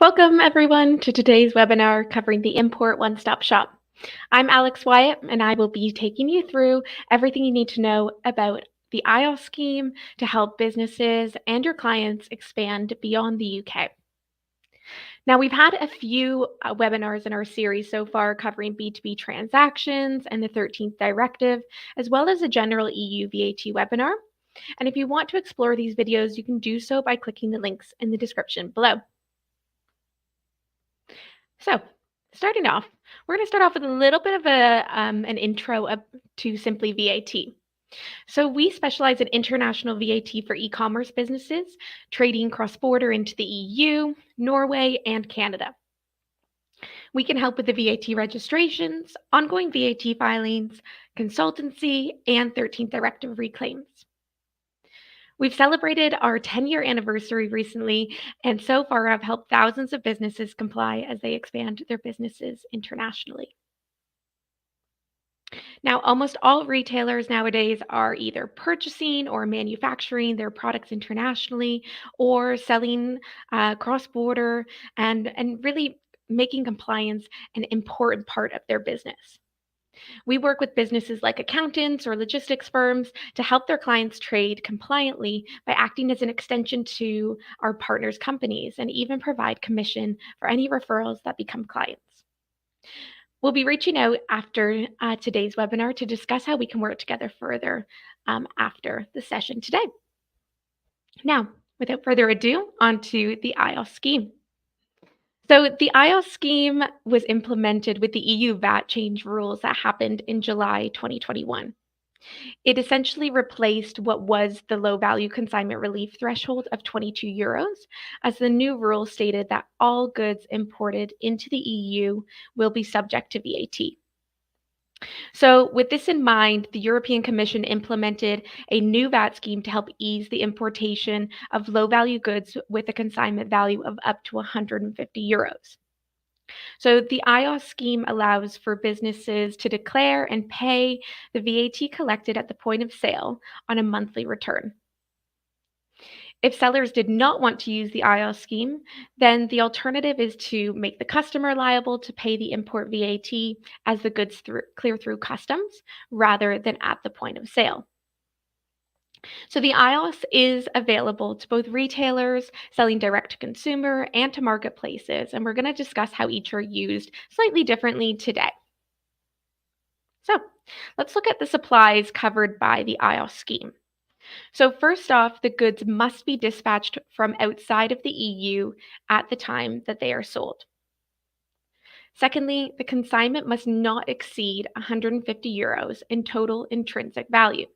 Welcome, everyone, to today's webinar covering the Import One Stop Shop. I'm Alex Wyatt, and I will be taking you through everything you need to know about the IELTS scheme to help businesses and your clients expand beyond the UK. Now, we've had a few webinars in our series so far covering B2B transactions and the 13th directive, as well as a general EU VAT webinar. And if you want to explore these videos, you can do so by clicking the links in the description below. So, starting off, we're going to start off with a little bit of an intro to Simply VAT. So, we specialize in international VAT for e-commerce businesses, trading cross-border into the EU, Norway, and Canada. We can help with the VAT registrations, ongoing VAT filings, consultancy, and 13th Directive reclaims. We've celebrated our 10-year anniversary recently, and so far have helped thousands of businesses comply as they expand their businesses internationally. Now, almost all retailers nowadays are either purchasing or manufacturing their products internationally or selling cross-border and really making compliance an important part of their business. We work with businesses like accountants or logistics firms to help their clients trade compliantly by acting as an extension to our partners' companies and even provide commission for any referrals that become clients. We'll be reaching out after today's webinar to discuss how we can work together further after the session today. Now, without further ado, on to the IELTS scheme. So the IELTS scheme was implemented with the EU VAT change rules that happened in July 2021. It essentially replaced what was the low value consignment relief threshold of €22, as the new rule stated that all goods imported into the EU will be subject to VAT. So, with this in mind, the European Commission implemented a new VAT scheme to help ease the importation of low value goods with a consignment value of up to €150. So, the IOS scheme allows for businesses to declare and pay the VAT collected at the point of sale on a monthly return. If sellers did not want to use the IOS scheme, then the alternative is to make the customer liable to pay the import VAT as the goods clear through customs rather than at the point of sale. So the IOS is available to both retailers selling direct to consumer and to marketplaces, and we're going to discuss how each are used slightly differently today. So let's look at the supplies covered by the IOS scheme. So first off, the goods must be dispatched from outside of the EU at the time that they are sold. Secondly, the consignment must not exceed €150 in total intrinsic value.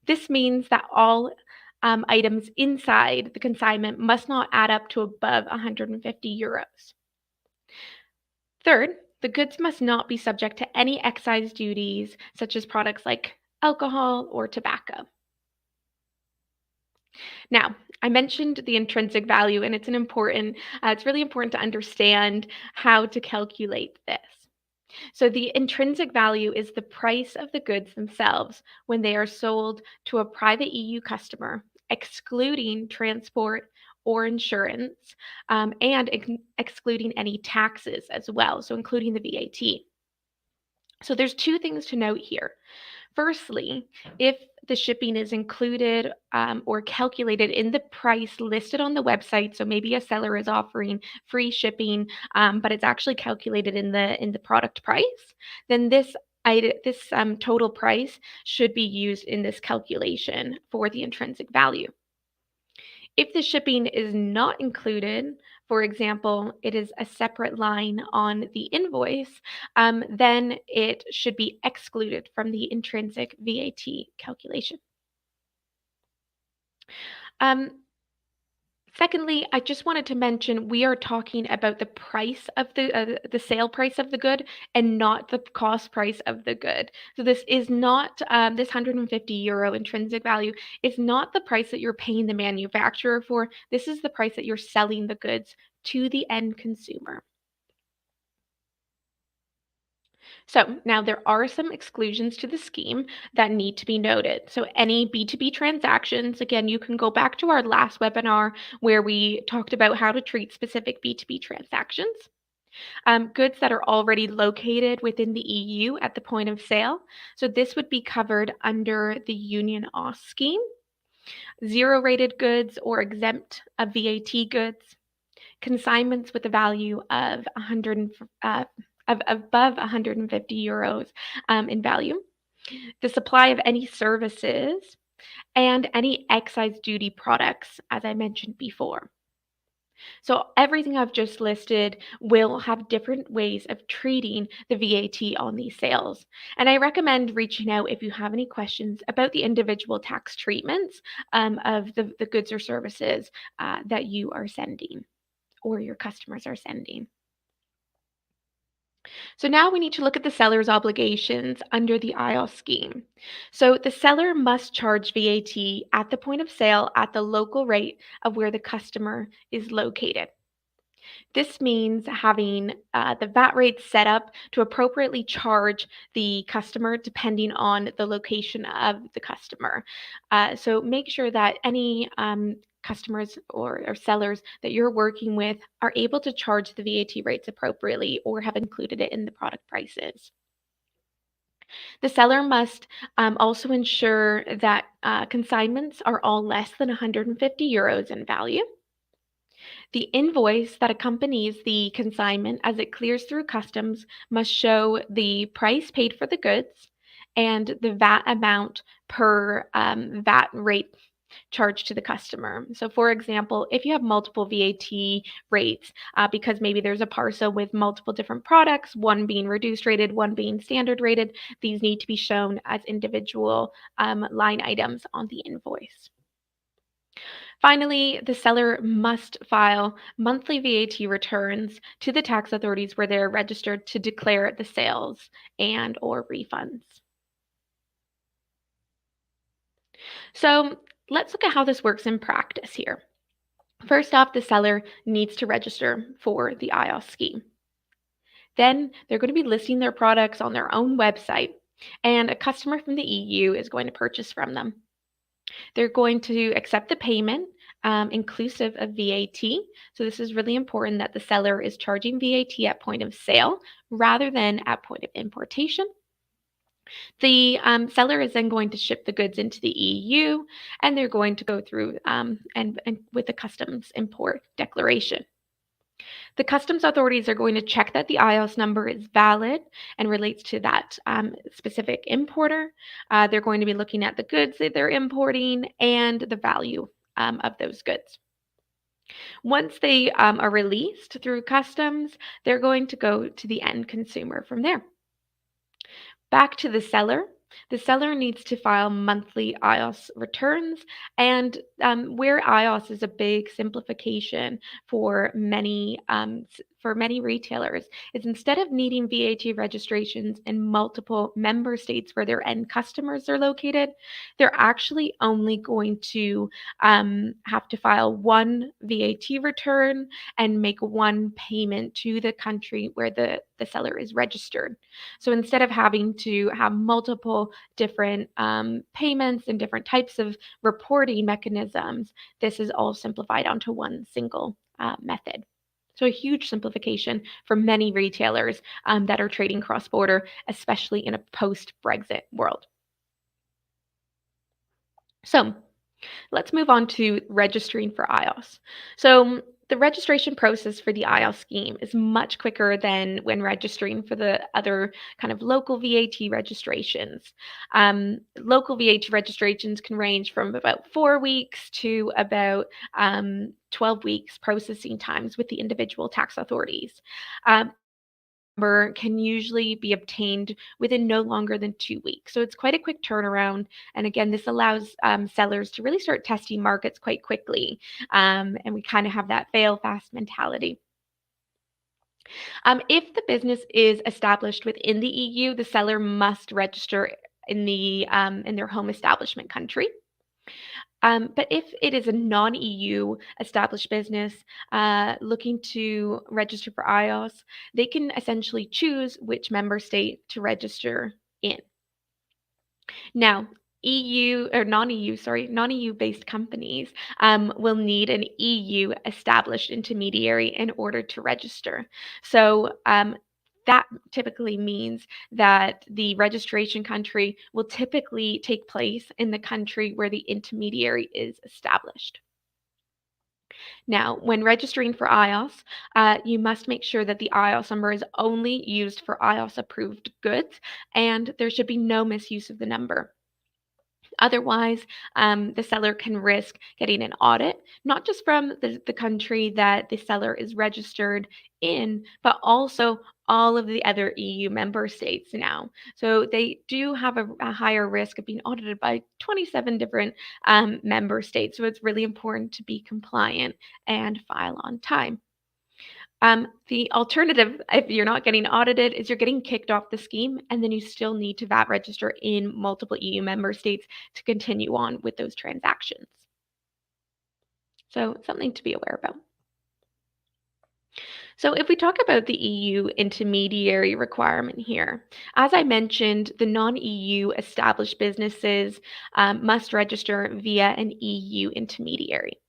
This means that all items inside the consignment must not add up to above €150. Third, the goods must not be subject to any excise duties, such as products like alcohol or tobacco. Now, I mentioned the intrinsic value, and it's really important to understand how to calculate this. So the intrinsic value is the price of the goods themselves when they are sold to a private EU customer, excluding transport or insurance, and excluding any taxes as well, so including the VAT. So there's two things to note here. Firstly, if the shipping is included or calculated in the price listed on the website, so maybe a seller is offering free shipping, but it's actually calculated in the product price, then this total price should be used in this calculation for the intrinsic value. If the shipping is not included, for example, it is a separate line on the invoice, then it should be excluded from the intrinsic VAT calculation. Secondly, I just wanted to mention we are talking about the price of the sale price of the good and not the cost price of the good. So this is not this €150 intrinsic value is not the price that you're paying the manufacturer for. This is the price that you're selling the goods to the end consumer. So now there are some exclusions to the scheme that need to be noted. So any B2B transactions, again, you can go back to our last webinar where we talked about how to treat specific B2B transactions. Goods that are already located within the EU at the point of sale. So this would be covered under the Union OS scheme. Zero rated goods or exempt of VAT goods. Consignments with a value of 100 of above 150 euros in value, the supply of any services, and any excise duty products, as I mentioned before. So everything I've just listed will have different ways of treating the VAT on these sales. And I recommend reaching out if you have any questions about the individual tax treatments of the goods or services that you are sending or your customers are sending. So now we need to look at the seller's obligations under the IOS scheme. So the seller must charge VAT at the point of sale at the local rate of where the customer is located. This means having the VAT rates set up to appropriately charge the customer depending on the location of the customer. So make sure that any customers or sellers that you're working with are able to charge the VAT rates appropriately or have included it in the product prices. The seller must also ensure that consignments are all less than 150 euros in value. The invoice that accompanies the consignment as it clears through customs must show the price paid for the goods and the VAT amount per VAT rate charged to the customer. So, for example, if you have multiple VAT rates, because maybe there's a parcel with multiple different products, one being reduced rated, one being standard rated, these need to be shown as individual line items on the invoice. Finally, the seller must file monthly VAT returns to the tax authorities where they're registered to declare the sales and or refunds. So let's look at how this works in practice here. First off, the seller needs to register for the IOS scheme. Then they're going to be listing their products on their own website, and a customer from the EU is going to purchase from them. They're going to accept the payment inclusive of VAT. So this is really important that the seller is charging VAT at point of sale rather than at point of importation. The seller is then going to ship the goods into the EU, and they're going to go through and with the customs import declaration. The customs authorities are going to check that the IOS number is valid and relates to that specific importer. They're going to be looking at the goods that they're importing and the value of those goods. Once they are released through customs, they're going to go to the end consumer from there. Back to the seller. The seller needs to file monthly IOS returns, and where IOS is a big simplification for many retailers, is instead of needing VAT registrations in multiple member states where their end customers are located, they're actually only going to have to file one VAT return and make one payment to the country where the seller is registered. So instead of having to have multiple different payments and different types of reporting mechanisms, this is all simplified onto one single method. So a huge simplification for many retailers that are trading cross-border, especially in a post-Brexit world. So let's move on to registering for IOS. So the registration process for the IOS scheme is much quicker than when registering for the other kind of local VAT registrations. Local VAT registrations can range from about 4 weeks to about 12 weeks processing times with the individual tax authorities. Number can usually be obtained within no longer than 2 weeks. So it's quite a quick turnaround. And again, this allows sellers to really start testing markets quite quickly. And we kind of have that fail fast mentality. If the business is established within the EU, the seller must register in their home establishment country. But if it is a non-EU established business looking to register for IOS, they can essentially choose which member state to register in. Now, EU or non-EU, sorry, non-EU based companies will need an EU established intermediary in order to register. So that typically means that the registration country will typically take place in the country where the intermediary is established. Now, when registering for IOS, you must make sure that the IOS number is only used for IOS approved goods, and there should be no misuse of the number. Otherwise, the seller can risk getting an audit, not just from the country that the seller is registered in, but also all of the other EU member states now. So they do have a higher risk of being audited by 27 different member states. So it's really important to be compliant and file on time. The alternative, if you're not getting audited, is you're getting kicked off the scheme, and then you still need to VAT register in multiple EU member states to continue on with those transactions. So something to be aware about. So if we talk about the EU intermediary requirement here, as I mentioned, the non-EU established businesses must register via an EU intermediary.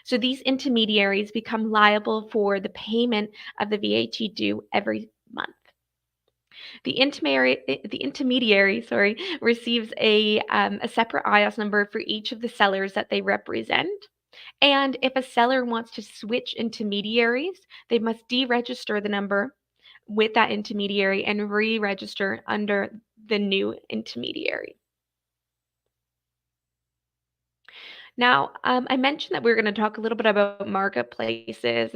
So these intermediaries become liable for the payment of the VAT due every month. The intermediary, sorry, receives a separate IOS number for each of the sellers that they represent. And if a seller wants to switch intermediaries, they must deregister the number with that intermediary and re-register under the new intermediary. Now, I mentioned that we are going to talk a little bit about marketplaces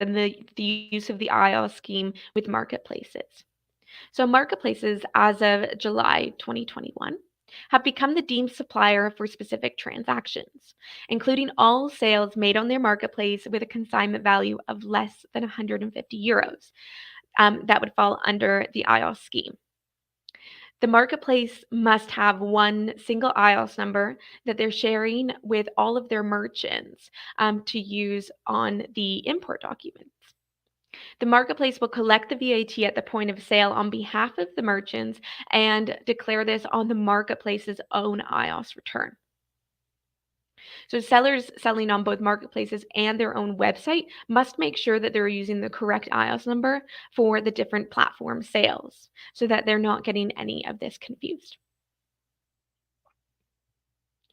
and the use of the IOS scheme with marketplaces. So, marketplaces, as of July 2021, have become the deemed supplier for specific transactions, including all sales made on their marketplace with a consignment value of less than 150 euros. That would fall under the IOS scheme. The marketplace must have one single IOS number that they're sharing with all of their merchants to use on the import documents. The marketplace will collect the VAT at the point of sale on behalf of the merchants and declare this on the marketplace's own IOS return. So sellers selling on both marketplaces and their own website must make sure that they're using the correct IOS number for the different platform sales so that they're not getting any of this confused.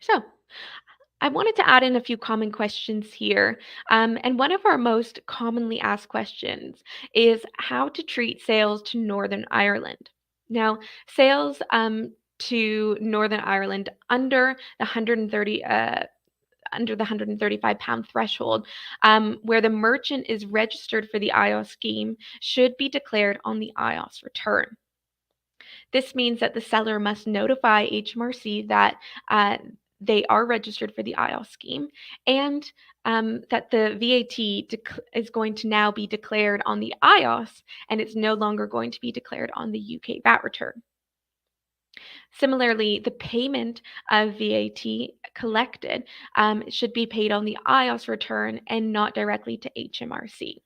So I wanted to add in a few common questions here. And one of our most commonly asked questions is how to treat sales to Northern Ireland. Now, sales to Northern Ireland under the 135 pound threshold, where the merchant is registered for the IOS scheme, should be declared on the IOS return. This means that the seller must notify HMRC that they are registered for the IOS scheme and that the VAT is going to now be declared on the IOS and it's no longer going to be declared on the UK VAT return. Similarly, the payment of VAT collected should be paid on the IOS return and not directly to HMRC.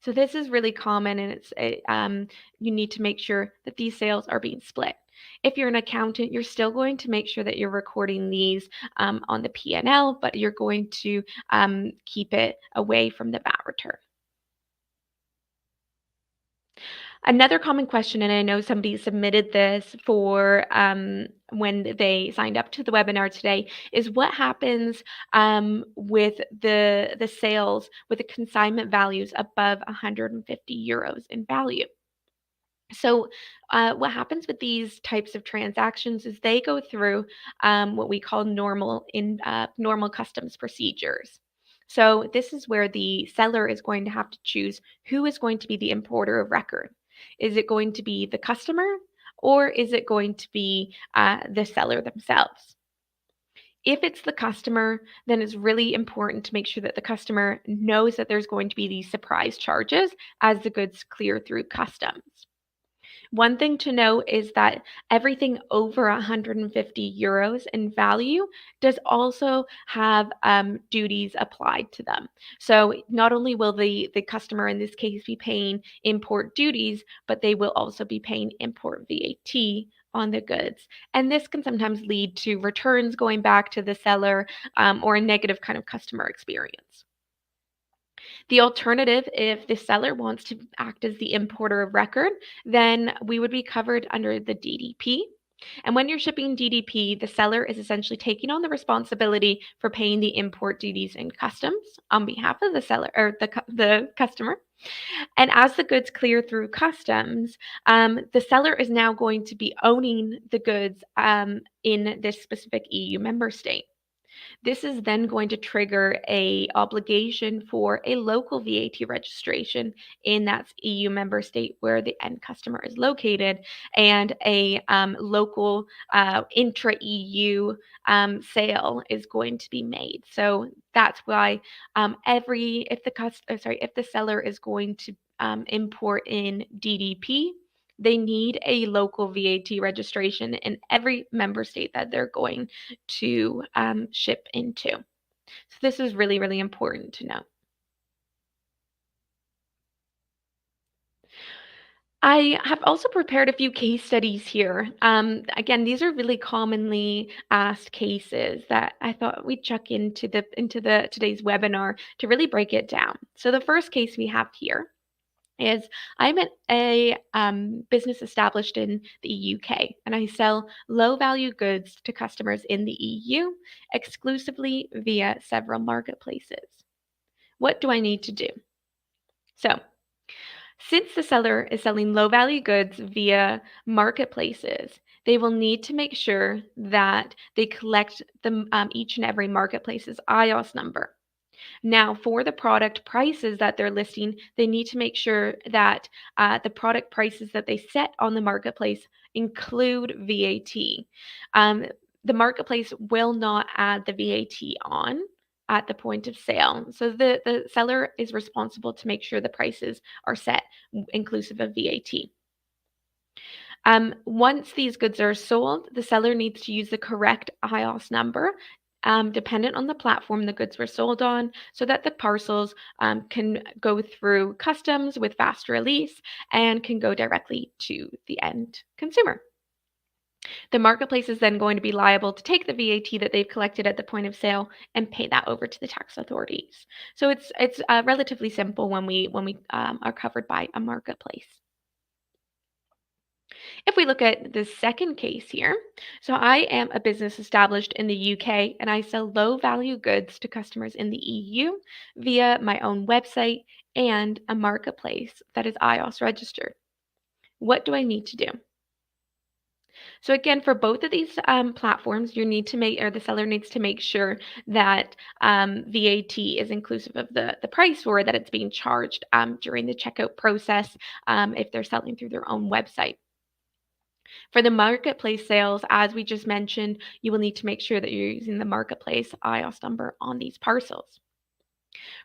So this is really common, and you need to make sure that these sales are being split. If you're an accountant, you're still going to make sure that you're recording these on the P&L, but you're going to keep it away from the VAT return. Another common question, and I know somebody submitted this for when they signed up to the webinar today, is what happens with the sales with the consignment values above 150 euros in value. So what happens with these types of transactions is they go through what we call normal customs procedures. So this is where the seller is going to have to choose who is going to be the importer of record. Is it going to be the customer or is it going to be the seller themselves? If it's the customer, then it's really important to make sure that the customer knows that there's going to be these surprise charges as the goods clear through customs. One thing to note is that everything over 150 euros in value does also have duties applied to them. So not only will the customer in this case be paying import duties, but they will also be paying import VAT on the goods. And this can sometimes lead to returns going back to the seller or a negative kind of customer experience. The alternative, if the seller wants to act as the importer of record, then we would be covered under the DDP. And when you're shipping DDP, the seller is essentially taking on the responsibility for paying the import duties and customs on behalf of the seller or the customer. And as the goods clear through customs, the seller is now going to be owning the goods in this specific EU member state. This is then going to trigger a obligation for a local VAT registration in that EU member state where the end customer is located, and a local intra-EU sale is going to be made. So that's why if the seller is going to import in DDP, they need a local VAT registration in every member state that they're going to ship into. So this is really, really important to know. I have also prepared a few case studies here. Again, these are really commonly asked cases that I thought we'd chuck into the today's webinar to really break it down. So the first case we have here is I'm at a business established in the UK, and I sell low value goods to customers in the EU exclusively via several marketplaces. What do I need to do? So, since the seller is selling low value goods via marketplaces, they will need to make sure that they collect each and every marketplace's IOS number. Now, for the product prices that they're listing, they need to make sure that the product prices that they set on the marketplace include VAT. Um, the marketplace will not add the VAT on at the point of sale. So the seller is responsible to make sure the prices are set inclusive of VAT. Once these goods are sold, the seller needs to use the correct IOS number, dependent on the platform the goods were sold on, so that the parcels can go through customs with fast release and can go directly to the end consumer. The marketplace is then going to be liable to take the VAT that they've collected at the point of sale and pay that over to the tax authorities. So it's relatively simple when we are covered by a marketplace. If we look at the second case here, so I am a business established in the UK and I sell low value goods to customers in the EU via my own website and a marketplace that is IOS registered. What do I need to do? So again, for both of these platforms, you need to make, or the seller needs to make sure that VAT is inclusive of the price, or that it's being charged during the checkout process if they're selling through their own website. For the marketplace sales, as we just mentioned, you will need to make sure that you're using the marketplace IOS number on these parcels.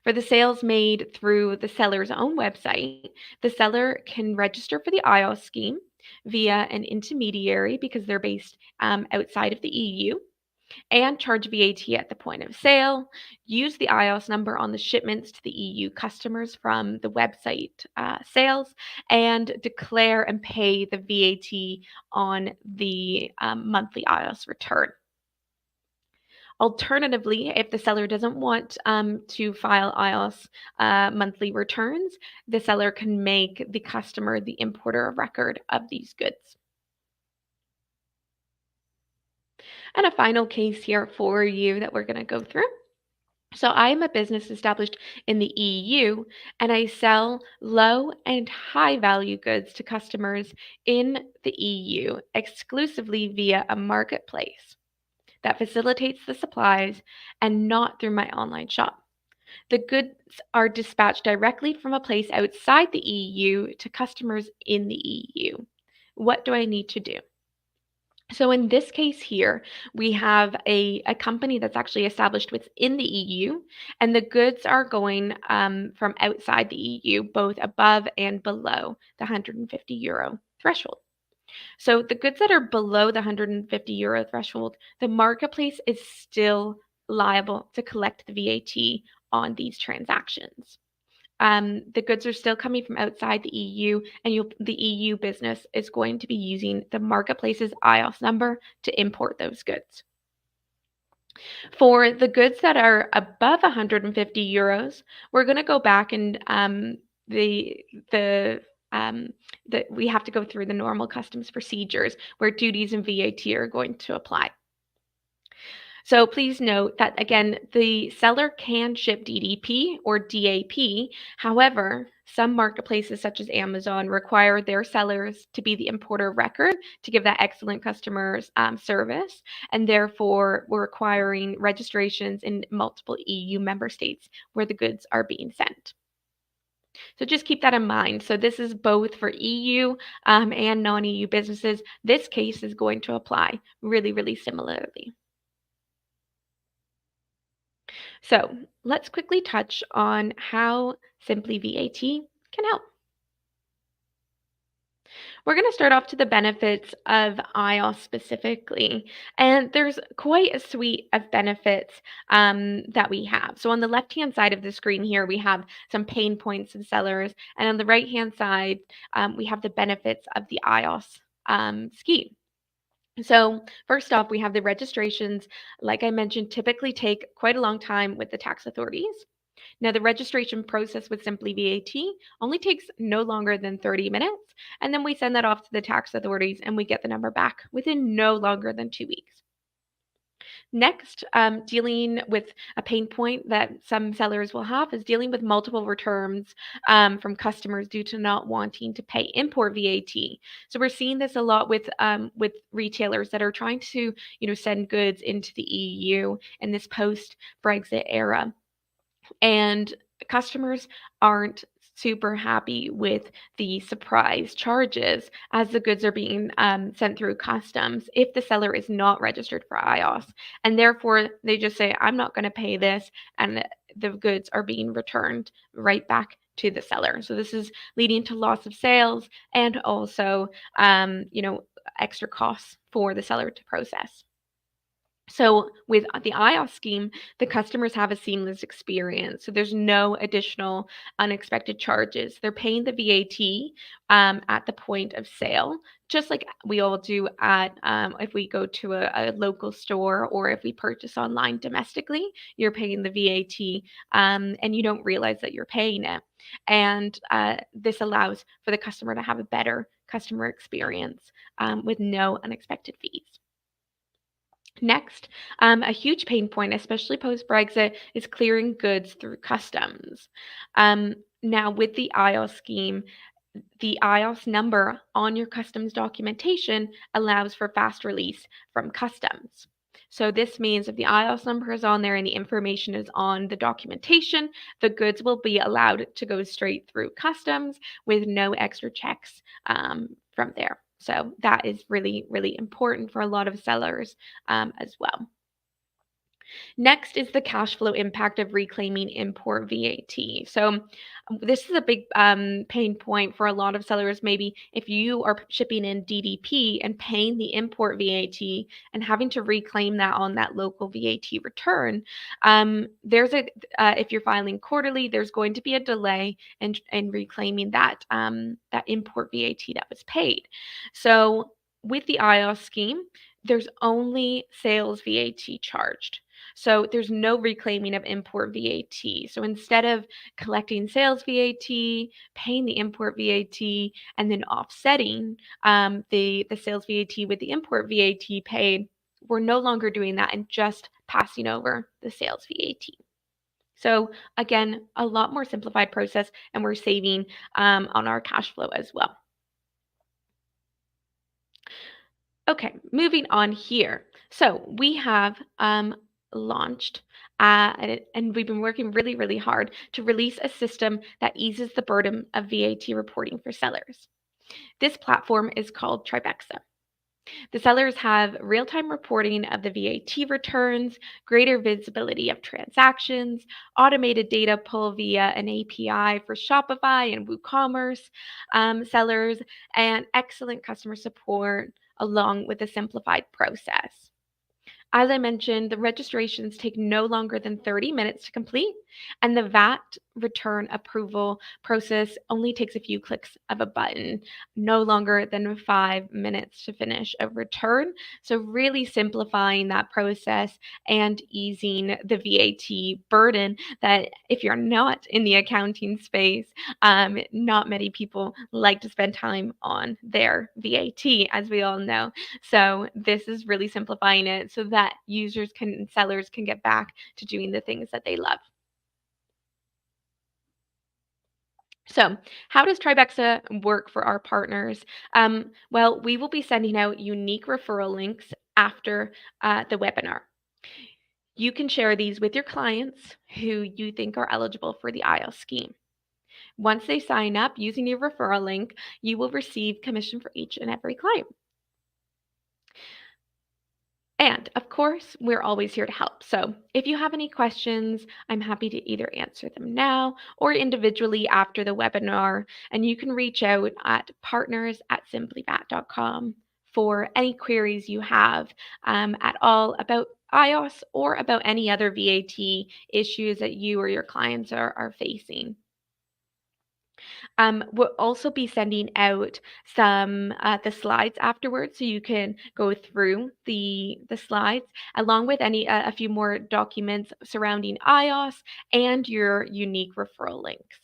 For the sales made through the seller's own website, the seller can register for the IOS scheme via an intermediary because they're based outside of the EU, and charge VAT at the point of sale, use the IOS number on the shipments to the EU customers from the website sales, and declare and pay the VAT on the monthly IOS return. Alternatively, if the seller doesn't want to file IOS monthly returns, the seller can make the customer the importer of record of these goods. And a final case here for you that we're going to go through. So I am a business established in the EU and I sell low and high value goods to customers in the EU exclusively via a marketplace that facilitates the supplies and not through my online shop. The goods are dispatched directly from a place outside the EU to customers in the EU. What do I need to do? So in this case here, we have a company that's actually established within the EU, and the goods are going from outside the EU, both above and below the 150 euro threshold. So the goods that are below the 150 euro threshold, the marketplace is still liable to collect the VAT on these transactions. The goods are still coming from outside the EU, and the EU business is going to be using the marketplace's IOS number to import those goods. For the goods that are above 150 euros, we're going to go back and the the we have to go through the normal customs procedures where duties and VAT are going to apply. So please note that again, the seller can ship DDP or DAP. However, some marketplaces such as Amazon require their sellers to be the importer of record to give that excellent customer service, and therefore we're requiring registrations in multiple EU member states where the goods are being sent. So just keep that in mind. So this is both for EU and non-EU businesses. This case is going to apply really, really similarly. So let's quickly touch on how Simply VAT can help. We're going to start off to the benefits of iOS specifically, and there's quite a suite of benefits that we have. So on the left-hand side of the screen here, we have some pain points of sellers, and on the right-hand side, we have the benefits of the iOS scheme. So first off, we have the registrations, like I mentioned, typically take quite a long time with the tax authorities. Now, the registration process with Simply VAT only takes no longer than 30 minutes, and then we send that off to the tax authorities and we get the number back within no longer than 2 weeks. Next, dealing with a pain point that some sellers will have is dealing with multiple returns from customers due to not wanting to pay import VAT. So we're seeing this a lot with retailers that are trying to, send goods into the EU in this post-Brexit era, and customers aren't super happy with the surprise charges as the goods are being sent through customs if the seller is not registered for iOS. And therefore, they just say, I'm not going to pay this, and the goods are being returned right back to the seller. So this is leading to loss of sales and also, extra costs for the seller to process. So with the iOS scheme, the customers have a seamless experience. So there's no additional unexpected charges. They're paying the VAT at the point of sale, just like we all do at if we go to a local store or if we purchase online domestically, you're paying the VAT and you don't realize that you're paying it. And this allows for the customer to have a better customer experience with no unexpected fees. Next, a huge pain point, especially post Brexit, is clearing goods through customs. Now, with the iOS scheme, the iOS number on your customs documentation allows for fast release from customs. So this means if the iOS number is on there and the information is on the documentation, the goods will be allowed to go straight through customs with no extra checks from there. So that is really, really important for a lot of sellers as well. Next is the cash flow impact of reclaiming import VAT. So this is a big pain point for a lot of sellers. Maybe if you are shipping in DDP and paying the import VAT and having to reclaim that on that local VAT return, if you're filing quarterly, there's going to be a delay in reclaiming that that import VAT that was paid. So with the iOS scheme, there's only sales VAT charged. So there's no reclaiming of import VAT. So instead of collecting sales VAT, paying the import VAT, and then offsetting the sales VAT with the import VAT paid, we're no longer doing that and just passing over the sales VAT. So again, a lot more simplified process, and we're saving on our cash flow as well. Okay, moving on here. So we have launched and we've been working really, really hard to release a system that eases the burden of VAT reporting for sellers. This platform is called Tribexa. The sellers have real time reporting of the VAT returns, greater visibility of transactions, automated data pull via an API for Shopify and WooCommerce sellers, and excellent customer support along with a simplified process. As I mentioned, the registrations take no longer than 30 minutes to complete, and the VAT return approval process only takes a few clicks of a button, no longer than 5 minutes to finish a return. So, really simplifying that process and easing the VAT burden that if you're not in the accounting space, not many people like to spend time on their VAT, as we all know. So this is really simplifying it so that users can sellers can get back to doing the things that they love. So, how does Tribexa work for our partners? Well, we will be sending out unique referral links after the webinar. You can share these with your clients who you think are eligible for the IELTS scheme. Once they sign up using your referral link, you will receive commission for each and every client. And of course, we're always here to help. So if you have any questions, I'm happy to either answer them now or individually after the webinar. And you can reach out at partners@simplyvat.com for any queries you have at all about iOS or about any other VAT issues that you or your clients are facing. We'll also be sending out some the slides afterwards, so you can go through the slides along with any a few more documents surrounding iOS and your unique referral links.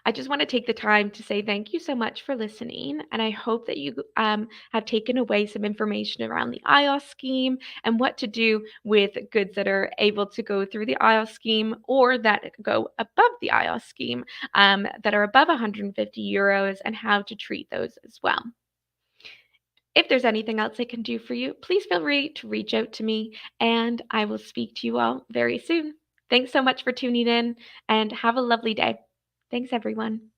I just want to take the time to say thank you so much for listening, and I hope that you have taken away some information around the IOS scheme and what to do with goods that are able to go through the IOS scheme or that go above the IOS scheme that are above 150 euros and how to treat those as well. If there's anything else I can do for you, please feel free to reach out to me, and I will speak to you all very soon. Thanks so much for tuning in, and have a lovely day. Thanks, everyone.